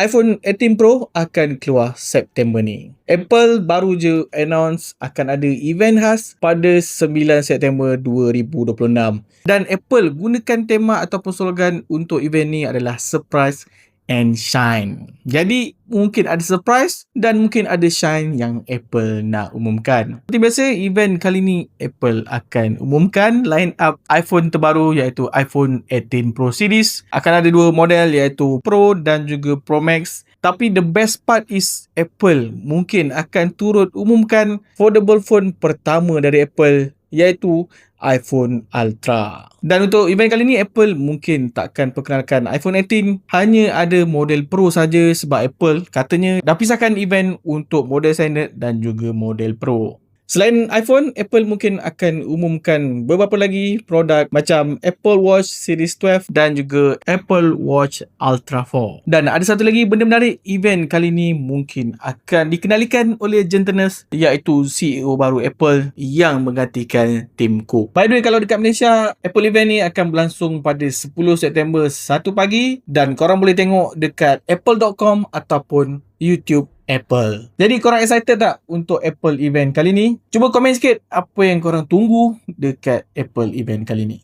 iPhone 18 Pro akan keluar September ni. Apple baru je announce akan ada event khas pada 9 September 2026. Dan Apple gunakan tema ataupun slogan untuk event ni adalah Surprise and Shine. Jadi mungkin ada surprise dan mungkin ada shine yang Apple nak umumkan. Seperti biasa, event kali ni Apple akan umumkan line up iPhone terbaru iaitu iPhone 18 Pro Series. Akan ada dua model iaitu Pro dan juga Pro Max. Tapi the best part is Apple mungkin akan turut umumkan foldable phone pertama dari Apple iaitu iPhone Ultra. Dan untuk event kali ni, Apple mungkin takkan perkenalkan iPhone 18, hanya ada model Pro saja sebab Apple katanya dah pisahkan event untuk model standard dan juga model Pro. Selain iPhone, Apple mungkin akan umumkan beberapa lagi produk macam Apple Watch Series 12 dan juga Apple Watch Ultra 4. Dan ada satu lagi benda menarik, event kali ni mungkin akan dikenalikan oleh Gentleness iaitu CEO baru Apple yang menggantikan Tim Cook. By the way, kalau dekat Malaysia, Apple event ni akan berlangsung pada 10 September 1 pagi dan korang boleh tengok dekat apple.com ataupun YouTube Apple. Jadi korang excited tak untuk Apple event kali ni? Cuba komen sikit apa yang korang tunggu dekat Apple event kali ni.